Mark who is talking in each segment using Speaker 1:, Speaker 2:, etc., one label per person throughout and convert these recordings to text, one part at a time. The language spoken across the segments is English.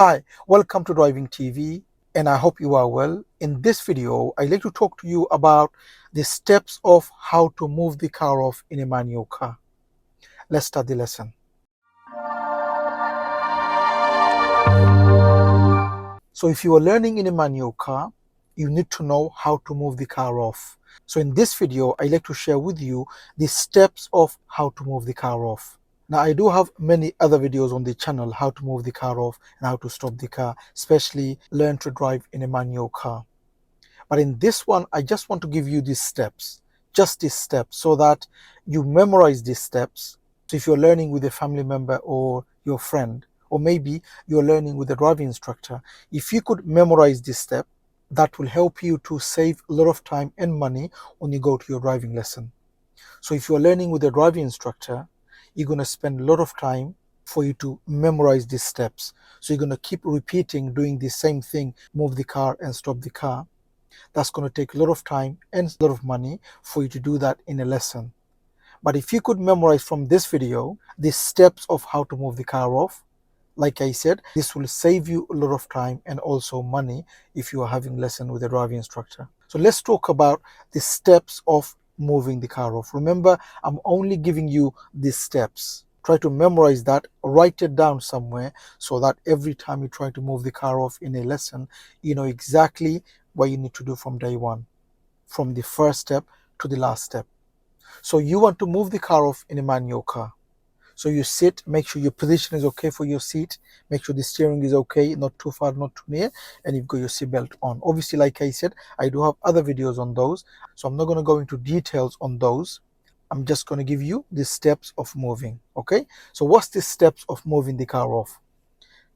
Speaker 1: Hi, welcome to Driving TV, and I hope you are well. In this video, I'd like to talk to you about the steps of how to move the car off in a manual car. Let's start the lesson. So if you are learning in a manual car, you need to know how to move the car off. So in this video, I'd like to share with you the steps of how to move the car off. Now, I do have many other videos on the channel, how to move the car off and how to stop the car, especially learn to drive in a manual car. But in this one, I just want to give you these steps, just these steps, so that you memorize these steps. So if you're learning with a family member or your friend, or maybe you're learning with a driving instructor, if you could memorize this step, that will help you to save a lot of time and money when you go to your driving lesson. So if you're learning with a driving instructor, you're going to spend a lot of time for you to memorize these steps. So you're going to keep repeating, doing the same thing, move the car and stop the car. That's going to take a lot of time and a lot of money for you to do that in a lesson. But if you could memorize from this video the steps of how to move the car off, like I said, this will save you a lot of time and also money if you are having lesson with a driving instructor. So let's talk about the steps of moving the car off. Remember, I'm only giving you these steps. Try to memorize that, write it down somewhere so that every time you try to move the car off in a lesson, you know exactly what you need to do from day one, from the first step to the last step. So you want to move the car off in a manual car. So you sit, make sure your position is okay for your seat, make sure the steering is okay, not too far, not too near, and you've got your seatbelt on. Obviously, like I said, I do have other videos on those, so I'm not going to go into details on those. I'm just going to give you the steps of moving, okay? So what's the steps of moving the car off?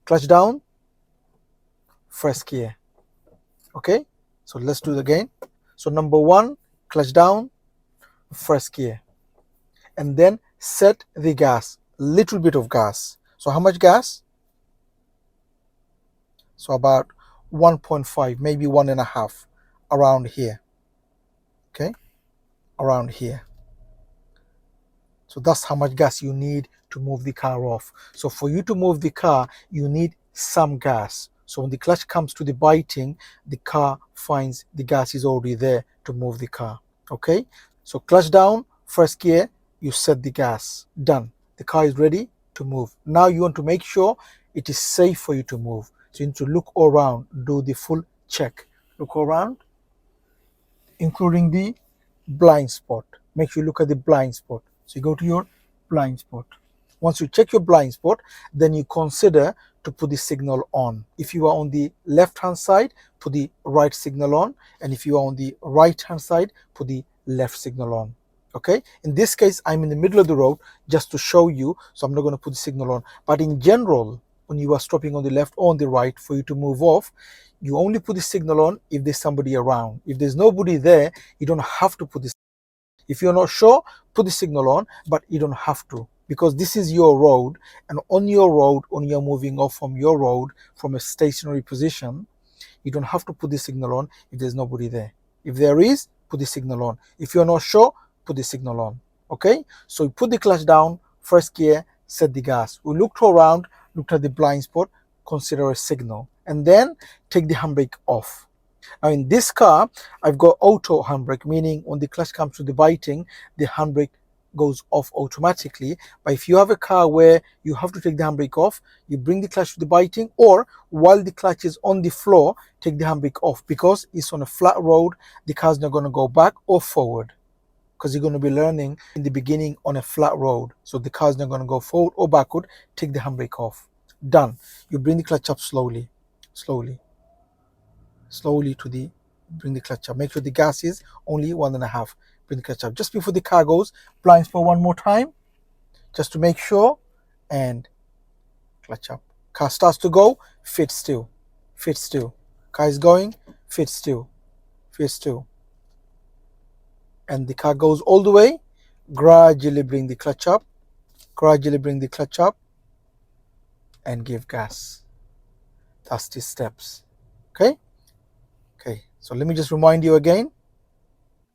Speaker 1: Clutch down, first gear, okay? So let's do it again. So number one, clutch down, first gear, and then set the gas, little bit of gas. So how much gas? So about 1.5, maybe 1.5, around here, okay, around here. So that's how much gas you need to move the car off. So for you to move the car, you need some gas. So when the clutch comes to the biting, the car finds the gas is already there to move the car, okay? So clutch down, first gear, you set the gas, done. The car is ready to move. Now you want to make sure it is safe for you to move. So you need to look around, do the full check. Look around, including the blind spot. Make sure you look at the blind spot. So you go to your blind spot. Once you check your blind spot, then you consider to put the signal on. If you are on the left hand side, put the right signal on. And if you are on the right hand side, put the left signal on. Okay, in this case, I'm in the middle of the road just to show you, so I'm not going to put the signal on. But in general, when you are stopping on the left or on the right for you to move off, you only put the signal on if there's somebody around. If there's nobody there, you don't have to put this. If you're not sure, put the signal on, but you don't have to, because this is your road, and on your road, when you're moving off from your road from a stationary position, you don't have to put the signal on if there's nobody there. If there is, put the signal on. If you're not sure, put the signal on. Okay, so you put the clutch down, first gear, set the gas. We looked around, looked at the blind spot, consider a signal, and then take the handbrake off. Now in this car, I've got auto handbrake, meaning when the clutch comes to the biting, the handbrake goes off automatically. But if you have a car where you have to take the handbrake off, you bring the clutch to the biting, or while the clutch is on the floor, take the handbrake off, because it's on a flat road, the car's not going to go back or forward, because you're going to be learning in the beginning on a flat road. So the car's not going to go forward or backward. Take the handbrake off. Done. You bring the clutch up slowly, slowly to the, bring the clutch up. Make sure the gas is only 1.5. Bring the clutch up. Just before the car goes, blind spot one more time, just to make sure, and clutch up. Car starts to go, fit still, fit still. Car is going, fit still, fit still. And the car goes all the way, gradually bring the clutch up, gradually bring the clutch up, and give gas. That's the steps. Okay? Okay, so let me just remind you again.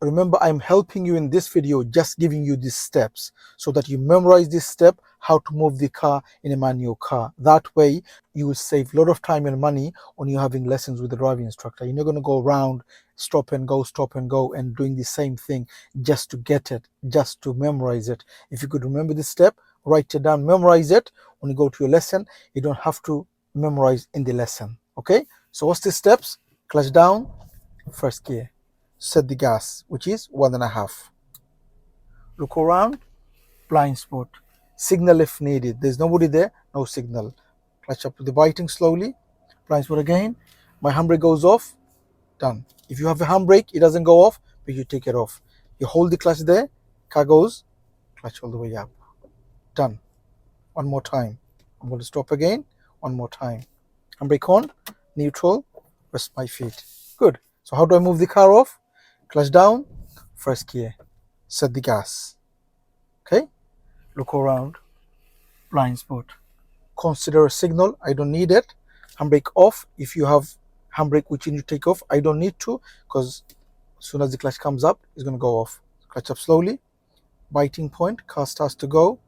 Speaker 1: Remember, I'm helping you in this video, just giving you these steps so that you memorize this step, how to move the car in a manual car. That way you will save a lot of time and money when you're having lessons with the driving instructor. You're not going to go around stop and go and doing the same thing just to get it, just to memorize it. If you could remember this step, write it down, memorize it. When you go to your lesson, you don't have to memorize in the lesson. Okay, so what's the steps? Clutch down, first gear, set the gas, which is 1.5. Look around, blind spot, signal if needed. There's nobody there, no signal. Clutch up to the biting slowly, blind spot again. My handbrake goes off, done. If you have a handbrake, it doesn't go off, but you take it off. You hold the clutch there, car goes, clutch all the way up, done. One more time. I'm going to stop again, one more time. Handbrake on, neutral, rest my feet. Good. So how do I move the car off? Clutch down, first gear, set the gas. Okay, look around, blind spot. Consider a signal, I don't need it. Handbrake off. If you have handbrake which you need to take off, I don't need to, because as soon as the clutch comes up, it's going to go off. Clutch up slowly, biting point, car starts to go,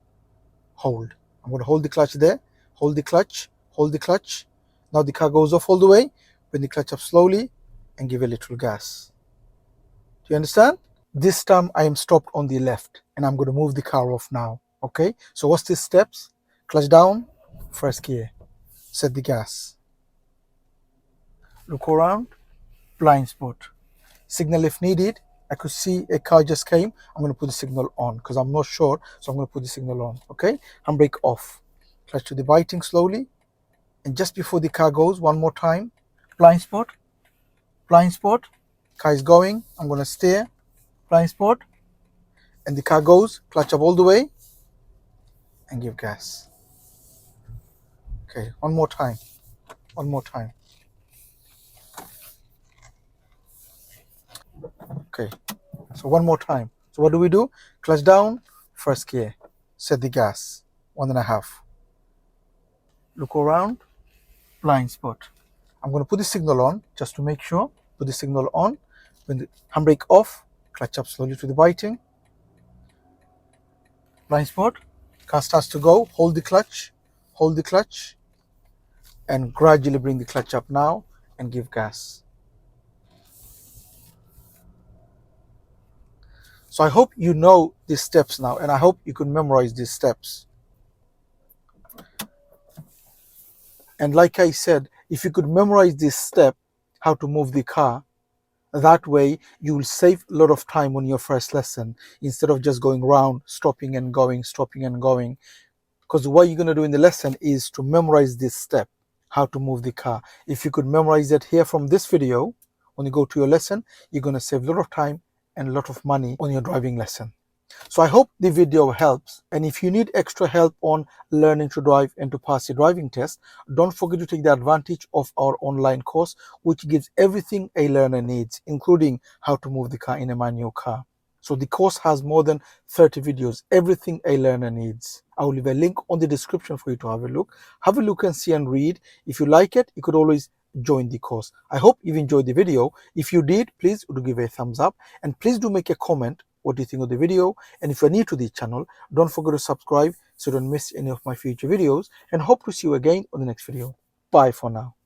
Speaker 1: hold. I'm going to hold the clutch there, hold the clutch, hold the clutch. Now the car goes off all the way. Bring the clutch up slowly and give a little gas. Do you understand? This time I am stopped on the left and I'm going to move the car off now. Okay, so what's the steps? Clutch down, first gear, set the gas. Look around, blind spot. Signal if needed. I could see a car just came. I'm going to put the signal on because I'm not sure. So I'm going to put the signal on. Okay, handbrake off. Clutch to the biting slowly. And just before the car goes, one more time. Blind spot. Blind spot. Car is going. I'm going to steer. Blind spot. And the car goes. Clutch up all the way. And give gas. Okay, one more time. One more time. Okay, so one more time. So what do? Clutch down, first gear, set the gas, 1.5. Look around, blind spot. I'm going to put the signal on just to make sure. Put the signal on. When the handbrake off, clutch up slowly to the biting. Blind spot. Car starts to go. Hold the clutch, and gradually bring the clutch up now and give gas. So I hope you know these steps now, and I hope you can memorize these steps. And like I said, if you could memorize this step, how to move the car, that way you will save a lot of time on your first lesson instead of just going around, stopping and going. Because what you're going to do in the lesson is to memorize this step, how to move the car. If you could memorize it here from this video, when you go to your lesson, you're going to save a lot of time and a lot of money on your driving lesson. So I hope the video helps, and if you need extra help on learning to drive and to pass your driving test, don't forget to take the advantage of our online course, which gives everything a learner needs, including how to move the car in a manual car. So the course has more than 30 videos, everything a learner needs. I will leave a link on the description for you to have a look. Have a look and see and read. If you like it, you could always join the course. I hope you've enjoyed the video. If you did, please do give a thumbs up, and please do make a comment. What do you think of the video? And if you're new to the channel, don't forget to subscribe so you don't miss any of my future videos, and hope to see you again on the next video. Bye for now.